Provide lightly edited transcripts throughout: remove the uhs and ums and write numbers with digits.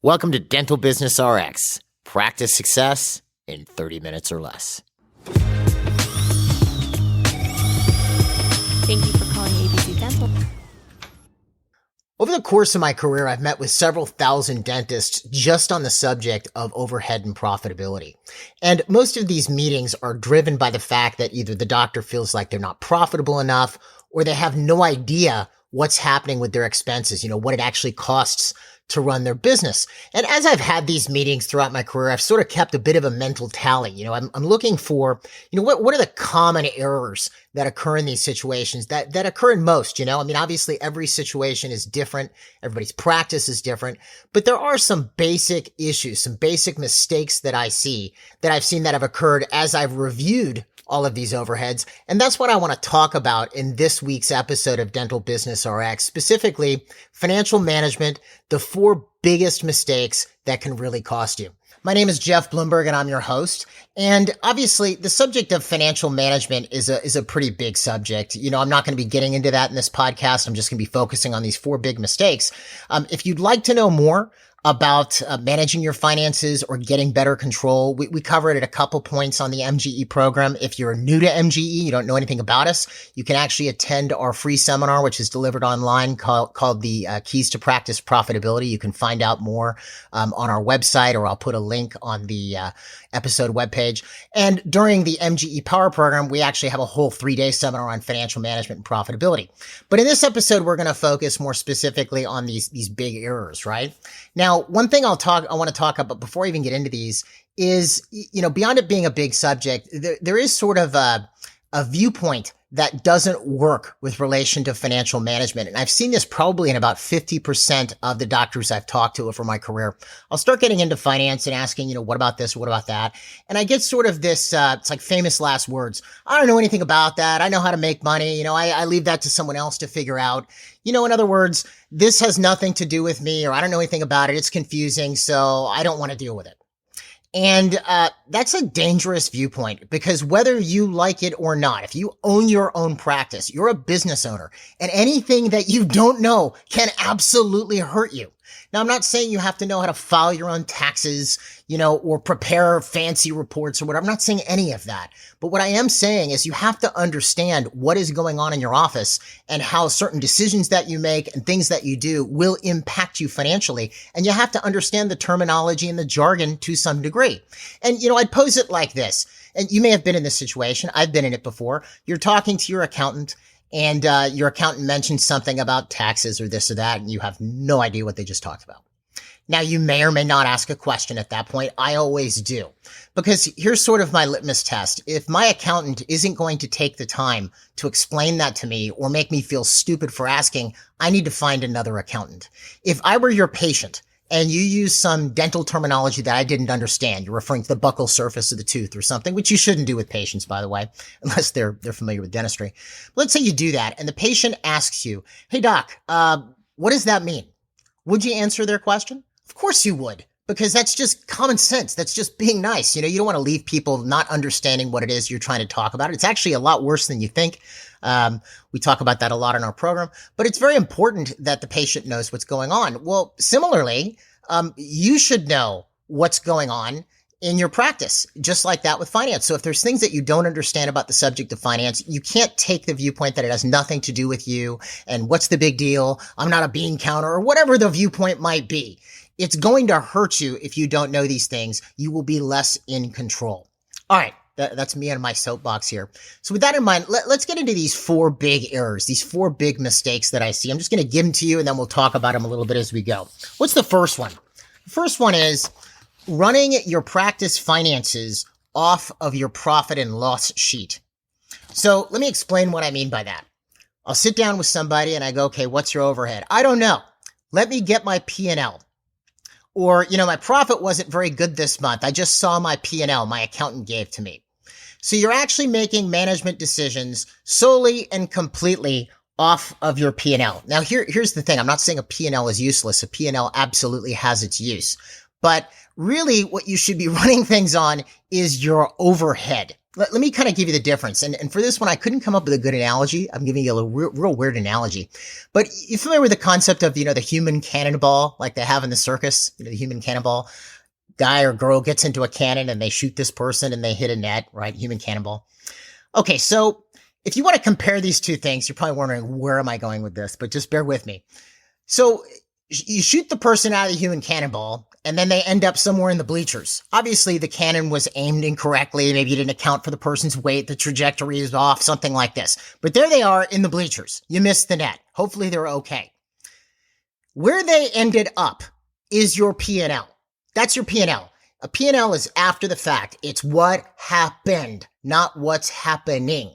Welcome to Dental Business RX. Practice success in 30 minutes or less. Thank you for calling ABC Dental. Over the course of my career, I've met with several thousand dentists just on the subject of overhead and profitability. And most of these meetings are driven by the fact that either the doctor feels like they're not profitable enough, or they have no idea what's happening with their expenses, what it actually costs to run their business. And as I've had these meetings throughout my career, I've sort of kept a bit of a mental tally. I'm looking for, what are the common errors that occur in these situations that occur in most, obviously every situation is different. Everybody's practice is different, but there are some basic issues, some basic mistakes that I've seen that have occurred as I've reviewed all of these overheads. And that's what I want to talk about in this week's episode of Dental Business RX, specifically financial management, the 4 biggest mistakes that can really cost you. My name is Jeff Bloomberg and I'm your host. And obviously the subject of financial management is a pretty big subject. I'm not going to be getting into that in this podcast. I'm just going to be focusing on these 4 big mistakes. If you'd like to know more about managing your finances or getting better control, we cover it at a couple points on the MGE program. If you're new to MGE, you don't know anything about us, you can actually attend our free seminar, which is delivered online called the Keys to Practice Profitability. You can find out more on our website, or I'll put a link on the episode webpage. And during the MGE Power Program, we actually have a whole 3-day seminar on financial management and profitability. But in this episode, we're going to focus more specifically on these big errors, right? Now, one thing I want to talk about before I even get into these is, beyond it being a big subject, there is sort of a viewpoint that doesn't work with relation to financial management. And I've seen this probably in about 50% of the doctors I've talked to over my career. I'll start getting into finance and asking, what about this? What about that? And I get sort of this, it's like famous last words. I don't know anything about that. I know how to make money. I leave that to someone else to figure out. In other words, this has nothing to do with me, or I don't know anything about it. It's confusing, so I don't want to deal with it. And that's a dangerous viewpoint, because whether you like it or not, if you own your own practice, you're a business owner, and anything that you don't know can absolutely hurt you. Now, I'm not saying you have to know how to file your own taxes, or prepare fancy reports or whatever. I'm not saying any of that. But what I am saying is you have to understand what is going on in your office and how certain decisions that you make and things that you do will impact you financially. And you have to understand the terminology and the jargon to some degree. And, I'd pose it like this. And you may have been in this situation. I've been in it before. You're talking to your accountant, and your accountant mentions something about taxes or this or that, and you have no idea what they just talked about. Now, you may or may not ask a question at that point. I always do, because here's sort of my litmus test. If my accountant isn't going to take the time to explain that to me or make me feel stupid for asking, I need to find another accountant. If I were your patient and you use some dental terminology that I didn't understand, you're referring to the buccal surface of the tooth or something, which you shouldn't do with patients, by the way, unless they're familiar with dentistry. Let's say you do that and the patient asks you, hey doc, what does that mean? Would you answer their question? Of course you would, because that's just common sense. That's just being nice. You don't want to leave people not understanding what it is you're trying to talk about. It's actually a lot worse than you think. We talk about that a lot in our program, but it's very important that the patient knows what's going on. Well, similarly, you should know what's going on in your practice, just like that with finance. So if there's things that you don't understand about the subject of finance, you can't take the viewpoint that it has nothing to do with you and what's the big deal? I'm not a bean counter, or whatever the viewpoint might be. It's going to hurt you if you don't know these things. You will be less in control. All right. That's me on my soapbox here. So with that in mind, let's get into these 4 big errors, these 4 big mistakes that I see. I'm just going to give them to you, and then we'll talk about them a little bit as we go. What's the first one? The first one is running your practice finances off of your profit and loss sheet. So let me explain what I mean by that. I'll sit down with somebody and I go, okay, what's your overhead? I don't know. Let me get my P&L. Or, my profit wasn't very good this month. I just saw my P&L my accountant gave to me. So you're actually making management decisions solely and completely off of your P&L. Now, here's the thing. I'm not saying a P&L is useless. A P&L absolutely has its use. But really what you should be running things on is your overhead. Let me kind of give you the difference. And for this one, I couldn't come up with a good analogy. I'm giving you a real weird analogy. But you familiar with the concept of, the human cannonball like they have in the circus? The human cannonball. Guy or girl gets into a cannon and they shoot this person and they hit a net, right? Human cannonball. Okay, so if you want to compare these two things, you're probably wondering, where am I going with this? But just bear with me. So you shoot the person out of the human cannonball, and then they end up somewhere in the bleachers. Obviously, the cannon was aimed incorrectly. Maybe you didn't account for the person's weight. The trajectory is off, something like this. But there they are in the bleachers. You missed the net. Hopefully, they're okay. Where they ended up is your P&L. That's your P&L. A P&L is after the fact. It's what happened, not what's happening.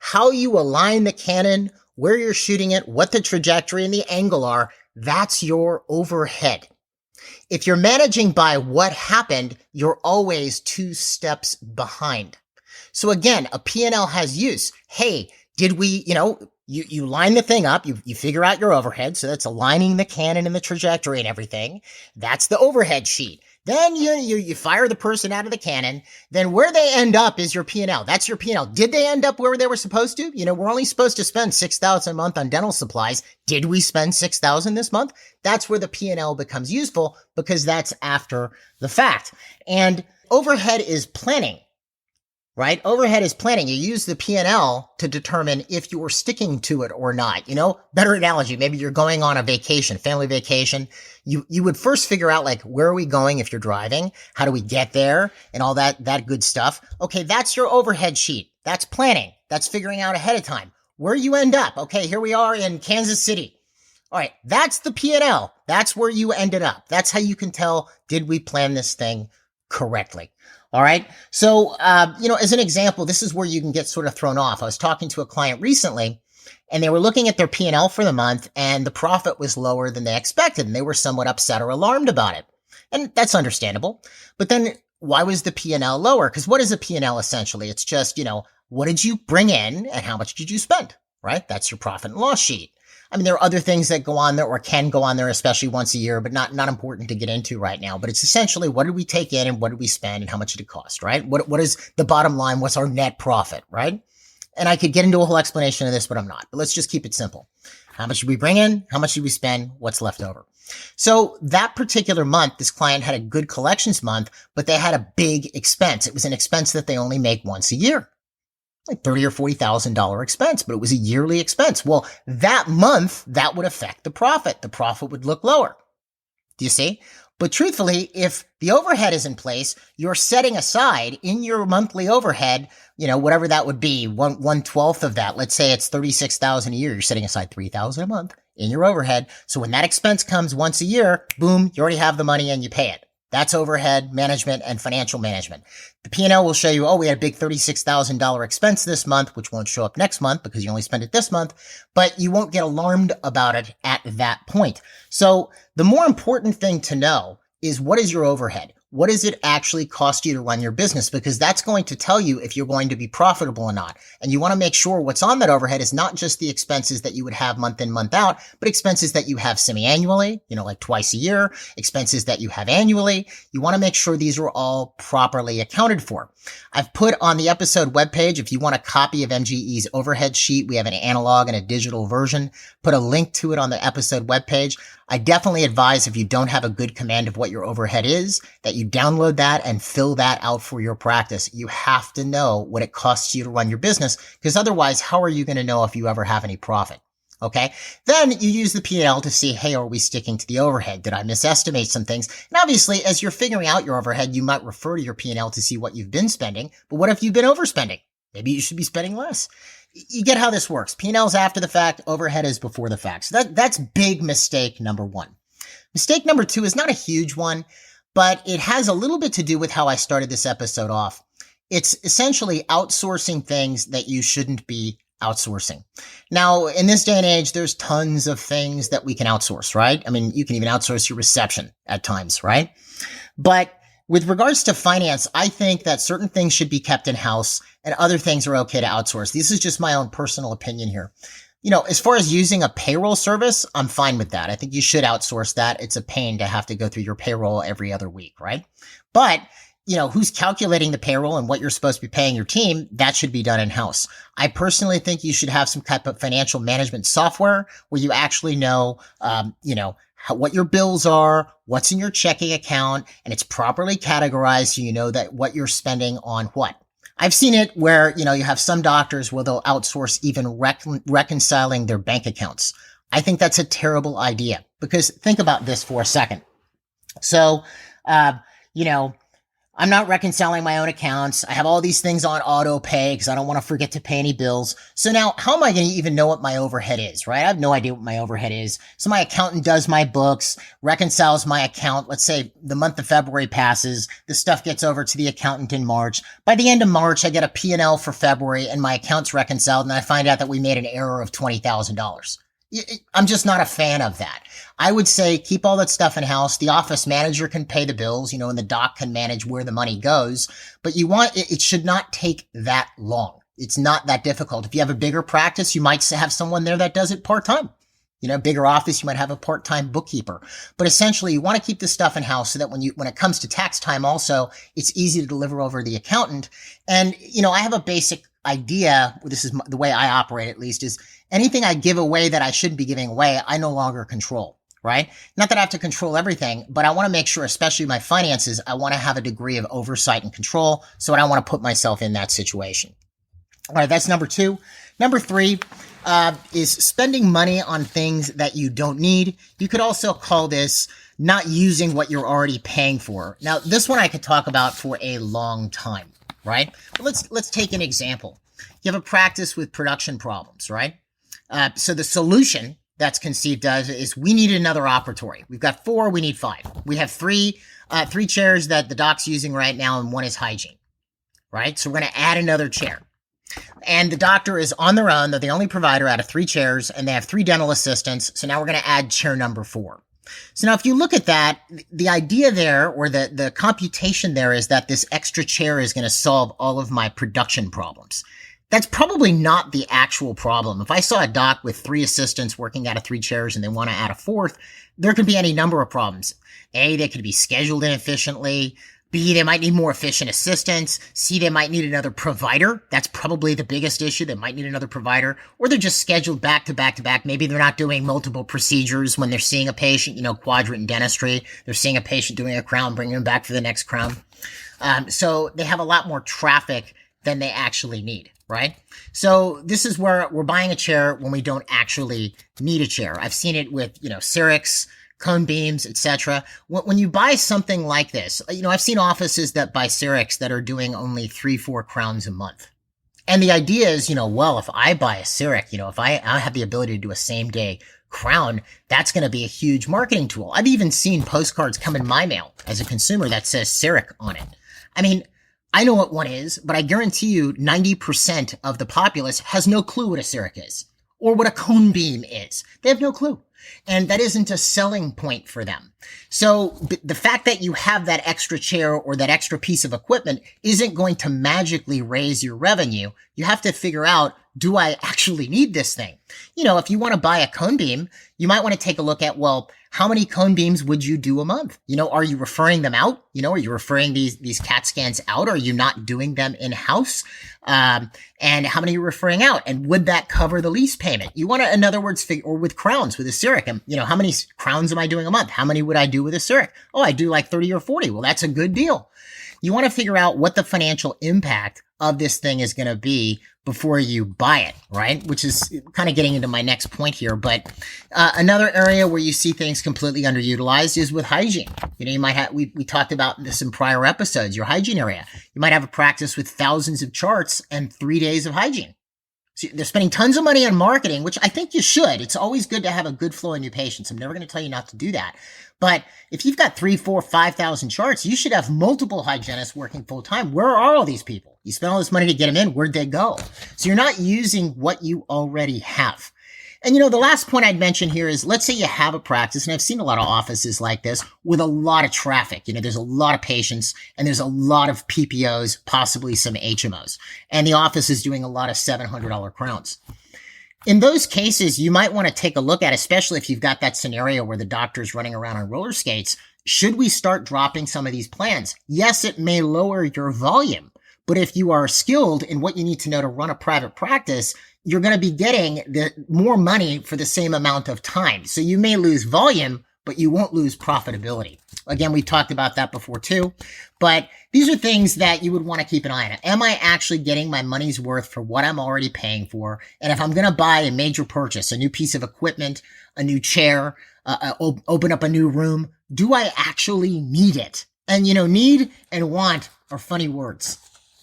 How you align the cannon, where you're shooting it, what the trajectory and the angle are, that's your overhead. If you're managing by what happened, you're always 2 steps behind. So again, a P&L has use. Hey, did we, you line the thing up, you figure out your overhead. So that's aligning the cannon and the trajectory and everything. That's the overhead sheet. Then you fire the person out of the cannon. Then where they end up is your P&L. That's your P&L. Did they end up where they were supposed to? We're only supposed to spend $6,000 a month on dental supplies. Did we spend $6,000 this month? That's where the P&L becomes useful, because that's after the fact. And overhead is planning. Right? Overhead is planning. You use the P&L to determine if you're sticking to it or not. Better analogy. Maybe you're going on a vacation, family vacation. You would first figure out, like, where are we going if you're driving? How do we get there? And all that good stuff. Okay. That's your overhead sheet. That's planning. That's figuring out ahead of time where you end up. Okay. Here we are in Kansas City. All right. That's the P&L. That's where you ended up. That's how you can tell, did we plan this thing correctly? All right. So, as an example, this is where you can get sort of thrown off. I was talking to a client recently, and they were looking at their P&L for the month, and the profit was lower than they expected, and they were somewhat upset or alarmed about it. And that's understandable. But then why was the P&L lower? Because what is a P&L essentially? It's just, what did you bring in and how much did you spend, right? That's your profit and loss sheet. I mean, there are other things that go on there or can go on there, especially once a year, but not important to get into right now. But it's essentially, what did we take in and what did we spend and how much did it cost, right? What is the bottom line? What's our net profit, right? And I could get into a whole explanation of this, but I'm not. But let's just keep it simple. How much did we bring in? How much did we spend? What's left over? So that particular month, this client had a good collections month, but they had a big expense. It was an expense that they only make once a year. Like $30,000 or $40,000 expense, but it was a yearly expense. Well, that month, that would affect the profit. The profit would look lower. Do you see? But truthfully, if the overhead is in place, you're setting aside in your monthly overhead, whatever that would be, 1/12 of that. Let's say it's $36,000 a year. You're setting aside $3,000 a month in your overhead. So when that expense comes once a year, boom, you already have the money and you pay it. That's overhead management and financial management. The P&L will show you, we had a big $36,000 expense this month, which won't show up next month because you only spent it this month, but you won't get alarmed about it at that point. So the more important thing to know is, what is your overhead? What does it actually cost you to run your business? Because that's going to tell you if you're going to be profitable or not. And you want to make sure what's on that overhead is not just the expenses that you would have month in, month out, but expenses that you have semi-annually, like twice a year, expenses that you have annually. You want to make sure these are all properly accounted for. I've put on the episode webpage, if you want a copy of MGE's overhead sheet, we have an analog and a digital version. Put a link to it on the episode webpage. I definitely advise, if you don't have a good command of what your overhead is, that you download that and fill that out for your practice. You have to know what it costs you to run your business, because otherwise, how are you going to know if you ever have any profit? Okay. Then you use the P&L to see, hey, are we sticking to the overhead? Did I misestimate some things? And obviously, as you're figuring out your overhead, you might refer to your P&L to see what you've been spending. But what if you've been overspending? Maybe you should be spending less. You get how this works. P&L is after the fact. Overhead is before the fact. So that's big mistake number one. Mistake number two is not a huge one, but it has a little bit to do with how I started this episode off. It's essentially outsourcing things that you shouldn't be outsourcing. Now, in this day and age, there's tons of things that we can outsource, right? I mean, you can even outsource your reception at times, right? But with regards to finance, I think that certain things should be kept in-house and other things are okay to outsource. This is just my own personal opinion here. As far as using a payroll service, I'm fine with that. I think you should outsource that. It's a pain to have to go through your payroll every other week, right? But who's calculating the payroll and what you're supposed to be paying your team, that should be done in-house. I personally think you should have some type of financial management software where you actually know, what your bills are, what's in your checking account, and it's properly categorized so you know that what you're spending on what. I've seen it where, you have some doctors where they'll outsource even reconciling their bank accounts. I think that's a terrible idea because think about this for a second. So, I'm not reconciling my own accounts. I have all these things on auto pay because I don't want to forget to pay any bills. So now how am I going to even know what my overhead is, right? I have no idea what my overhead is. So my accountant does my books, reconciles my account. Let's say the month of February passes. The stuff gets over to the accountant in March. By the end of March, I get a P&L for February and my account's reconciled and I find out that we made an error of $20,000. I'm just not a fan of that. I would say keep all that stuff in house. The office manager can pay the bills, and the doc can manage where the money goes, but it should not take that long. It's not that difficult. If you have a bigger practice, you might have someone there that does it part-time. Bigger office, you might have a part-time bookkeeper, but essentially you want to keep this stuff in house so that when it comes to tax time also, it's easy to deliver over the accountant. And, I have a basic idea. This is the way I operate, at least, is anything I give away that I shouldn't be giving away, I no longer control, right? Not that I have to control everything, but I want to make sure, especially my finances, I want to have a degree of oversight and control. So I don't want to put myself in that situation. All right. That's number 2. Number 3, is spending money on things that you don't need. You could also call this not using what you're already paying for. Now, this one I could talk about for a long time, right? But let's take an example. You have a practice with production problems, right? So the solution that's conceived as is we need another operatory. We've got 4, we need 5. We have three chairs that the doc's using right now, and one is hygiene, right? So we're going to add another chair. And the doctor is on their own. They're the only provider out of 3 chairs, and they have 3 dental assistants. So now we're going to add chair number 4. So now if you look at that, the idea there, or the computation there, is that this extra chair is going to solve all of my production problems. That's probably not the actual problem. If I saw a doc with 3 assistants working out of 3 chairs and they want to add a 4th, there could be any number of problems. A, they could be scheduled inefficiently. B, they might need more efficient assistants. C, they might need another provider. That's probably the biggest issue. They might need another provider. Or they're just scheduled back to back to back. Maybe they're not doing multiple procedures when they're seeing a patient, quadrant dentistry. They're seeing a patient doing a crown, bringing them back for the next crown. So they have a lot more traffic than they actually need, right? So this is where we're buying a chair when we don't actually need a chair. I've seen it with, Syrinx, cone beams, etc. When you buy something like this, I've seen offices that buy Syrinx that are doing only 3-4 crowns a month. And the idea is, well, if I buy a Syrinx, if I have the ability to do a same day crown, that's going to be a huge marketing tool. I've even seen postcards come in my mail as a consumer that says Syrinx on it. I mean, I know what one is, but I guarantee you 90% of the populace has no clue what a Syrinx is or what a cone beam is. They have no clue. And that isn't a selling point for them. So the fact that you have that extra chair or that extra piece of equipment isn't going to magically raise your revenue. You have to figure out, do I actually need this thing? If you want to buy a cone beam, you might want to take a look at, well, how many cone beams would you do a month? Are you referring them out? Are you referring these CAT scans out? Are you not doing them in-house? And how many are you referring out? And would that cover the lease payment? You want to, in other words, or with crowns, with a Syrinx, how many crowns am I doing a month? How many would I do with a Syrinx? Oh, I do like 30 or 40. Well, that's a good deal. You want to figure out what the financial impact of this thing is going to be before you buy it, right? Which is kind of getting into my next point here. But another area where you see things completely underutilized is with hygiene. You might have, we talked about this in prior episodes, your hygiene area. You might have a practice with thousands of charts and 3 days of hygiene. So they're spending tons of money on marketing, which I think you should. It's always good to have a good flow in new patients. I'm never going to tell you not to do that. But if you've got 3, 4, 5,000 charts, you should have multiple hygienists working full time. Where are all these people? You spent all this money to get them in. Where'd they go? So you're not using what you already have. And the last point I'd mention here is, let's say you have a practice, and I've seen a lot of offices like this with a lot of traffic. There's a lot of patients and there's a lot of PPOs, possibly some HMOs. And the office is doing a lot of $700 crowns. In those cases, you might want to take a look at, especially if you've got that scenario where the doctor's running around on roller skates, should we start dropping some of these plans? Yes, it may lower your volume, but if you are skilled in what you need to know to run a private practice, you're going to be getting more money for the same amount of time. So you may lose volume, but you won't lose profitability. Again, we talked about that before too, but these are things that you would want to keep an eye on. Am I actually getting my money's worth for what I'm already paying for? And if I'm going to buy a major purchase, a new piece of equipment, a new chair, open up a new room, do I actually need it? And need and want are funny words.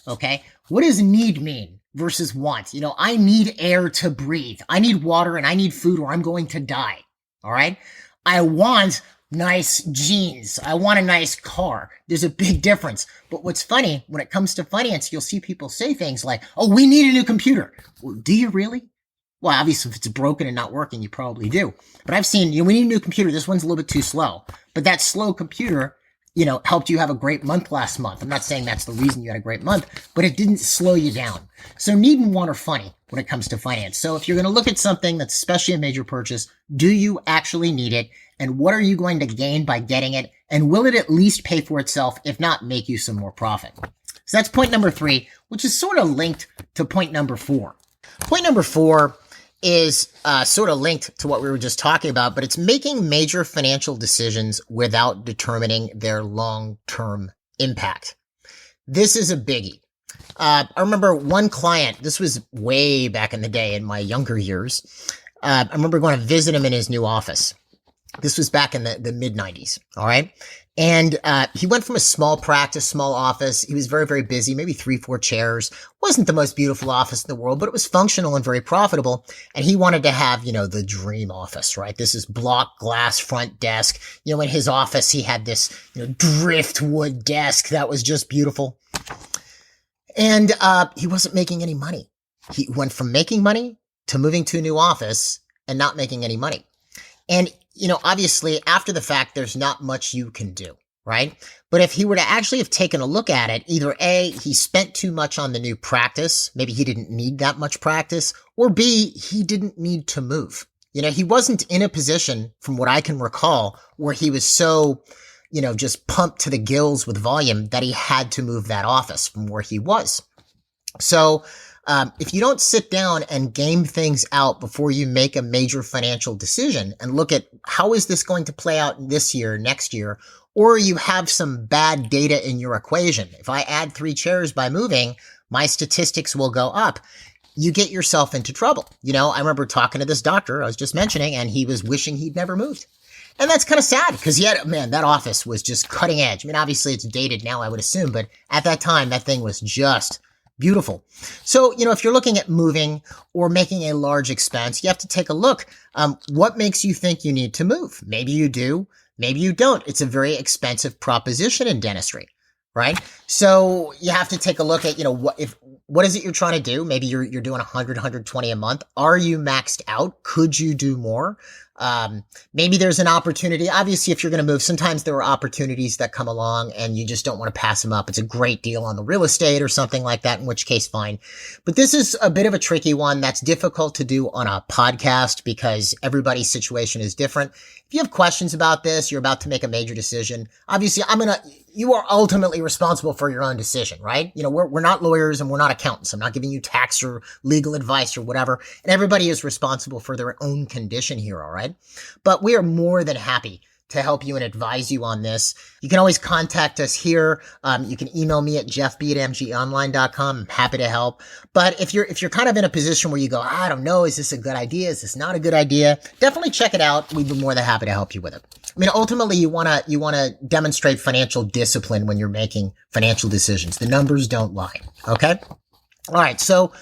Okay. What does need mean versus want? I need air to breathe. I need water and I need food or I'm going to die. All right. I want nice jeans. I want a nice car. There's a big difference. But what's funny, when it comes to finance, you'll see people say things like, oh, we need a new computer. Well, do you really? Well, obviously, if it's broken and not working, you probably do. But I've seen, we need a new computer. This one's a little bit too slow. But that slow computer, helped you have a great month last month. I'm not saying that's the reason you had a great month, but it didn't slow you down. So need and want are funny when it comes to finance. So if you're going to look at something that's especially a major purchase, do you actually need it? And what are you going to gain by getting it? And will it at least pay for itself, if not make you some more profit? So that's point number 3, which is sort of linked to point number 4. Point number 4 is sort of linked to what we were just talking about, but it's making major financial decisions without determining their long-term impact. This is a biggie. I remember one client, this was way back in the day in my younger years. I remember going to visit him in his new office. This was back in the mid-90s, all right? And he went from a small practice, small office. He was very, very busy, maybe 3-4 chairs. Wasn't the most beautiful office in the world, but it was functional and very profitable. And he wanted to have, the dream office, right? This is block glass front desk. In his office, he had this, driftwood desk that was just beautiful. And he wasn't making any money. He went from making money to moving to a new office and not making any money. And obviously after the fact, there's not much you can do, right? But if he were to actually have taken a look at it, either A, he spent too much on the new practice. Maybe he didn't need that much practice, or B, he didn't need to move. He wasn't in a position, from what I can recall, where he was so, just pumped to the gills with volume that he had to move that office from where he was. So, if you don't sit down and game things out before you make a major financial decision and look at how is this going to play out this year, next year, or you have some bad data in your equation. If I add 3 chairs by moving, my statistics will go up. You get yourself into trouble. I remember talking to this doctor I was just mentioning, and he was wishing he'd never moved. And that's kind of sad because that office was just cutting edge. Obviously it's dated now, I would assume, but at that time, that thing was just beautiful. So, if you're looking at moving or making a large expense, you have to take a look. What makes you think you need to move? Maybe you do. Maybe you don't. It's a very expensive proposition in dentistry, right? So you have to take a look at, what is it you're trying to do? Maybe you're doing 100, 120 a month. Are you maxed out? Could you do more? Maybe there's an opportunity. Obviously, if you're going to move, sometimes there are opportunities that come along and you just don't want to pass them up. It's a great deal on the real estate or something like that, in which case, fine. But this is a bit of a tricky one that's difficult to do on a podcast because everybody's situation is different. If you have questions about this, you're about to make a major decision. Obviously, you are ultimately responsible for your own decision, right? We're not lawyers and we're not accountants. I'm not giving you tax or legal advice or whatever. And everybody is responsible for their own condition here, all right? But we are more than happy to help you and advise you on this. You can always contact us here. You can email me at jeffb@mgeonline.com. I'm happy to help. But if you're kind of in a position where you go, I don't know, is this a good idea? Is this not a good idea? Definitely check it out. We'd be more than happy to help you with it. Ultimately, you want to demonstrate financial discipline when you're making financial decisions. The numbers don't lie. Okay? All right. So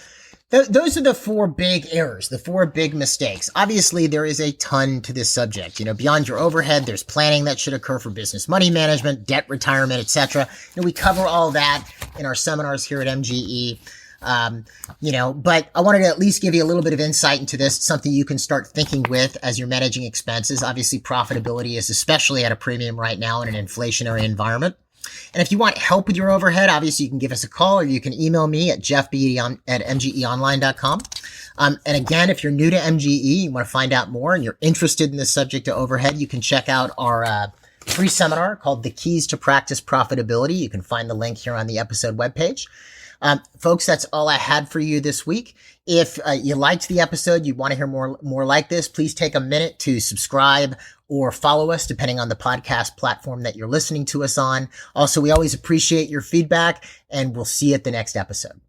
those are the 4 big errors, the 4 big mistakes. Obviously, there is a ton to this subject. Beyond your overhead, there's planning that should occur for business money management, debt retirement, etc. We cover all that in our seminars here at MGE. But I wanted to at least give you a little bit of insight into this, something you can start thinking with as you're managing expenses. Obviously, profitability is especially at a premium right now in an inflationary environment. And if you want help with your overhead, obviously you can give us a call or you can email me at jeffb@mgeonline.com. And again, if you're new to MGE, you want to find out more and you're interested in the subject of overhead, you can check out our free seminar called The Keys to Practice Profitability. You can find the link here on the episode webpage. Folks, that's all I had for you this week. If you liked the episode, you want to hear more like this, please take a minute to subscribe or follow us, depending on the podcast platform that you're listening to us on. Also, we always appreciate your feedback, and we'll see you at the next episode.